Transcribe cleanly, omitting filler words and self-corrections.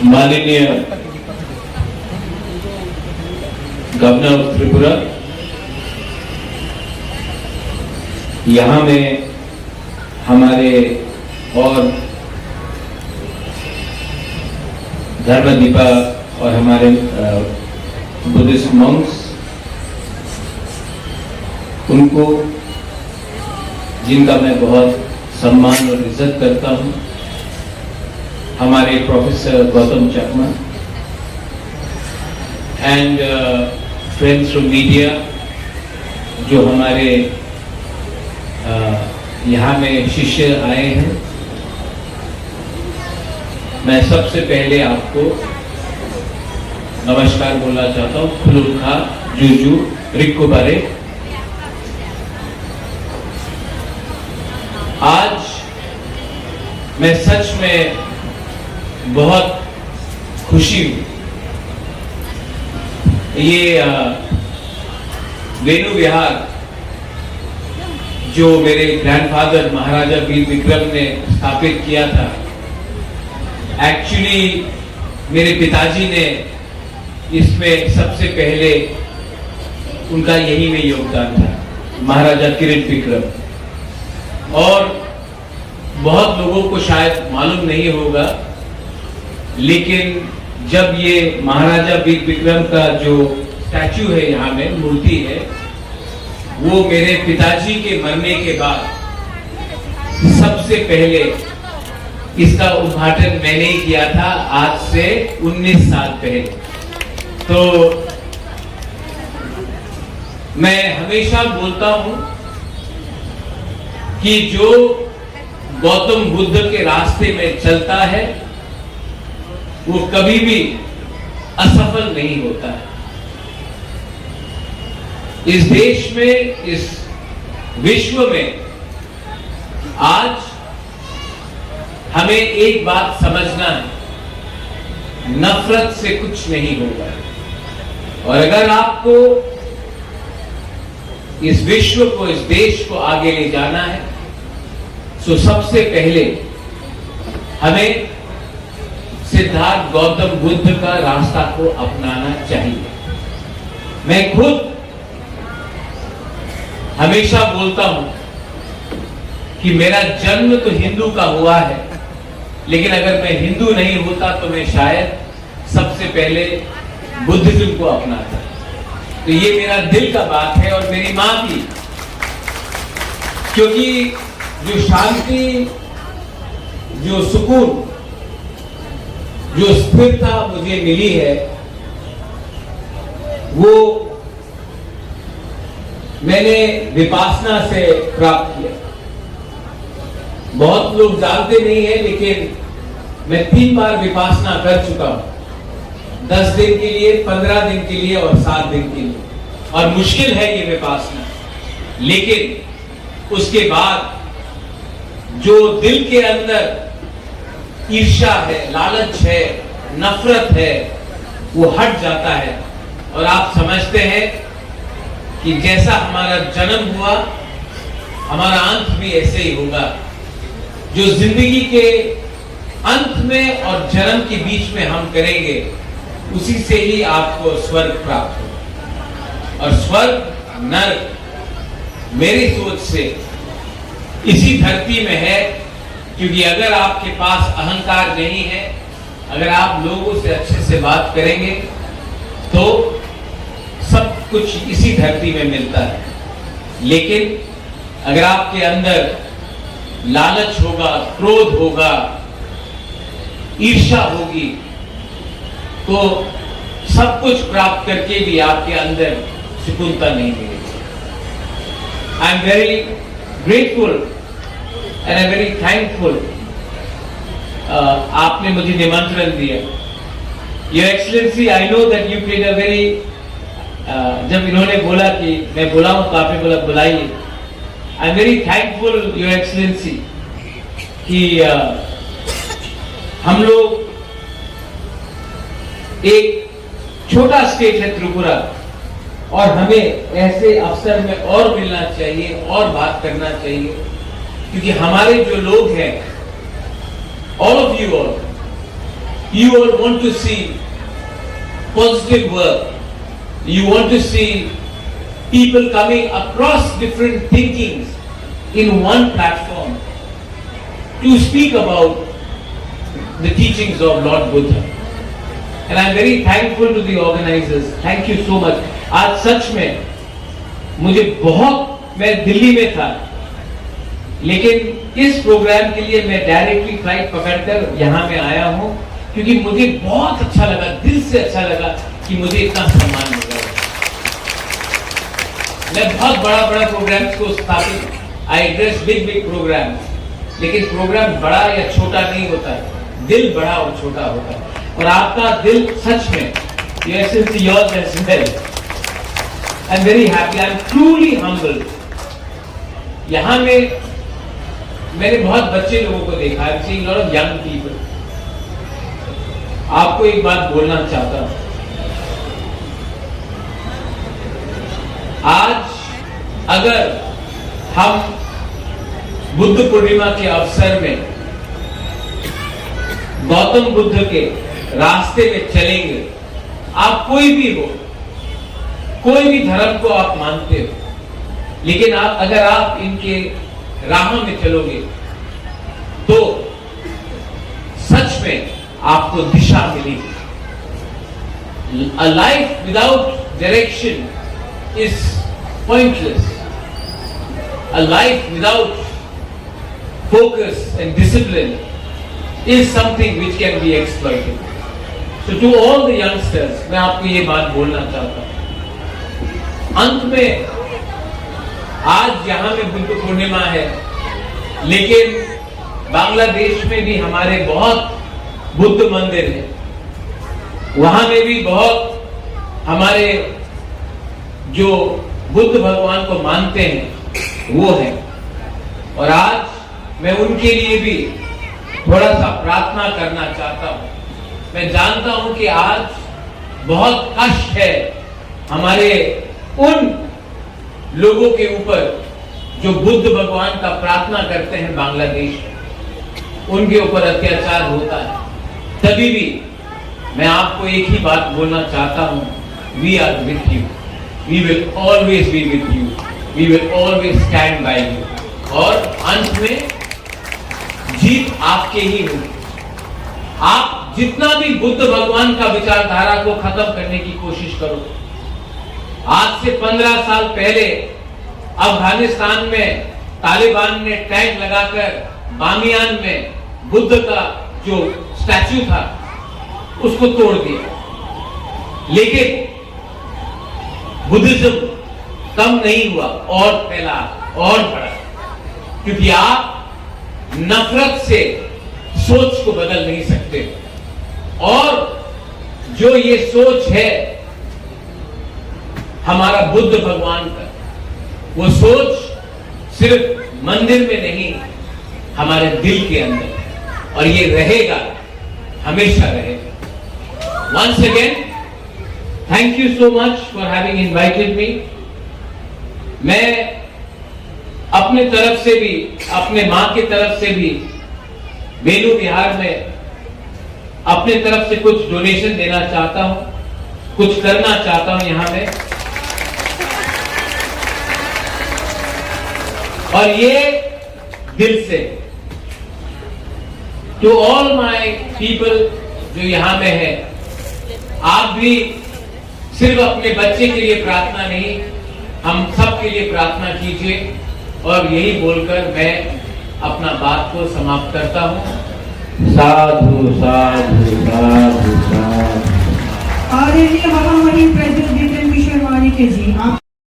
माननीय governor of Tripura, यहाँ में हमारे और धर्मदीपा और हमारे बुद्धिस्ट मॉन्क्स, उनको जिनका मैं बहुत सम्मान और इज्जत करता हूँ, हमारे professor Gautam Chakma and friends from media जो हमारे यहाँ में शिष्य आए हैं, मैं सबसे पहले आपको नमस्कार बोलना चाहता हूँ। खुलुखा जूजू रिक्को बारे। आज मैं सच में बहुत खुशी हूँ। ये वेणु विहार जो मेरे ग्रैंडफादर महाराजा वीर विक्रम ने स्थापित किया था, एक्चुअली मेरे पिताजी ने इसमें सबसे पहले उनका यही में योगदान था, महाराजा किरीट विक्रम। और बहुत लोगों को शायद मालूम नहीं होगा, लेकिन जब ये महाराजा वीर विक्रम का जो स्टैचू है, यहाँ में मूर्ति है, वो मेरे पिताजी के मरने के बाद सबसे पहले इसका उद्घाटन मैंने ही किया था, आज से 19 साल पहले। तो मैं हमेशा बोलता हूं कि जो गौतम बुद्ध के रास्ते में चलता है वो कभी भी असफल नहीं होता है। इस देश में, इस विश्व में आज हमें एक बात समझना है, नफरत से कुछ नहीं होगा। और अगर आपको इस विश्व को, इस देश को आगे ले जाना है, तो सबसे पहले हमें सिद्धार्थ गौतम बुद्ध का रास्ता को अपनाना चाहिए। मैं खुद हमेशा बोलता हूं कि मेरा जन्म तो हिंदू का हुआ है, लेकिन अगर मैं हिंदू नहीं होता तो मैं शायद सबसे पहले बुद्धिज्म को अपनाता। तो ये मेरा दिल का बात है और मेरी मां की, क्योंकि जो शांति, जो सुकून, जो स्थिरता मुझे मिली है, वो मैंने विपासना से प्राप्त किया। बहुत लोग जानते नहीं है, लेकिन मैं 3 बार विपासना कर चुका हूं, 10 दिन के लिए, 15 दिन के लिए और 7 दिन के लिए। और मुश्किल है ये विपासना, लेकिन उसके बाद जो दिल के अंदर ईर्ष्या है, लालच है, नफरत है, वो हट जाता है। और आप समझते हैं कि जैसा हमारा जन्म हुआ, हमारा अंत भी ऐसे ही होगा। जो जिंदगी के अंत में और जन्म के बीच में हम करेंगे, उसी से ही आपको स्वर्ग प्राप्त होगा। और स्वर्ग, नरक मेरी सोच से इसी धरती में है, क्योंकि अगर आपके पास अहंकार नहीं है, अगर आप लोगों से अच्छे से बात करेंगे, तो सब कुछ इसी धरती में मिलता है। लेकिन अगर आपके अंदर लालच होगा, क्रोध होगा, ईर्ष्या होगी, तो सब कुछ प्राप्त करके भी आपके अंदर सुकूनता नहीं मिलेगी। I am very grateful and I am very thankful, आपने मुझे निमंत्रण दिया। Your excellency, I know that you played a very, जब इन्होंने बोला कि मैं बोला हूं तो आपने बोला बुलाइए। I am very thankful your excellency कि हम लोग, एक छोटा स्टेट है त्रिपुरा, और हमें ऐसे अवसर में और मिलना चाहिए और बात करना चाहिए, क्योंकि हमारे जो लोग हैं, all of you all, You all want to see positive work. You want to see people coming across different thinkings in one platform to speak about the teachings of Lord Buddha. And I'm very thankful to the organizers. Thank you so much. आज सच में मुझे मैं दिल्ली में था, लेकिन इस programme के लिए मैं डायरेक्टली फ्लाइट पकड़कर यहाँ में आया हूँ, क्योंकि मुझे बहुत अच्छा लगा, दिल से अच्छा लगा कि मुझे इतना सम्मान मिल रहा है। मैं बहुत बड़ा प्रोग्राम्स को स्थापित, आई एड्रेस बिग प्रोग्राम, लेकिन प्रोग्राम बड़ा या छोटा नहीं होता है, दिल बड़ा और छोटा होता है। और आपका दिल सच में, yours as well. I'm very happy. I'm truly humbled. यहाँ में मैंने बहुत बच्चे लोगों को देखा, I've seen a lot of young people. आपको एक बात बोलना चाहता हूं। आज अगर हम बुद्ध पूर्णिमा के अवसर में गौतम बुद्ध के रास्ते में चलेंगे, आप कोई भी हो, कोई भी धर्म को आप मानते हो, लेकिन अगर आप इनके राह में चलोगे तो सच में आपको दिशा मिलेगी। A life without direction is pointless. A life without focus and discipline is something which can be exploited. So to all the youngsters, मैं आपको ये बात बोलना चाहता हूँ। अंत में आज यहाँ में बुद्ध पूर्णिमा है, लेकिन बांग्लादेश में भी हमारे बहुत बुद्ध मंदिर हैं, वहां में भी बहुत हमारे जो बुद्ध भगवान को मानते हैं वो हैं। और आज मैं उनके लिए भी थोड़ा सा प्रार्थना करना चाहता हूं। मैं जानता हूं कि आज बहुत कष्ट है हमारे उन लोगों के ऊपर जो बुद्ध भगवान का प्रार्थना करते हैं बांग्लादेश में, उनके ऊपर अत्याचार होता है। तभी भी मैं आपको एक ही बात बोलना चाहता हूं, we are with you, we will always be with you, we will always stand by you. और अंत में जीत आपके ही होगी। आप जितना भी बुद्ध भगवान का विचारधारा को खत्म करने की कोशिश करो। आज से 15 साल पहले अफगानिस्तान में तालिबान ने टैंक लगाकर बामियान में बुद्ध का जो स्टैच्यू था उसको तोड़ दिया, लेकिन बुद्धिज्म कम नहीं हुआ और फैला और बढ़ा, क्योंकि आप नफरत से सोच को बदल नहीं सकते। और जो ये सोच है हमारा बुद्ध भगवान का, वो सोच सिर्फ मंदिर में नहीं, हमारे दिल के अंदर, और ये रहेगा, हमेशा रहेगा। Once again, thank you so much for having invited me. मैं अपने तरफ से भी, अपने मां की तरफ से भी बेलू बिहार में अपने तरफ से कुछ डोनेशन देना चाहता हूं, कुछ करना चाहता हूं यहाँ में। और ये दिल से टू ऑल माय पीपल जो यहाँ में है, आप भी सिर्फ अपने बच्चे के लिए प्रार्थना नहीं, हम सब के लिए प्रार्थना कीजिए। और यही बोलकर मैं अपना बात को समाप्त करता हूँ। साधु साधु साधु साधु। आदरणीय महामहिम प्रेसिडेंट जितेंद्र किशोर वारिके जी, आप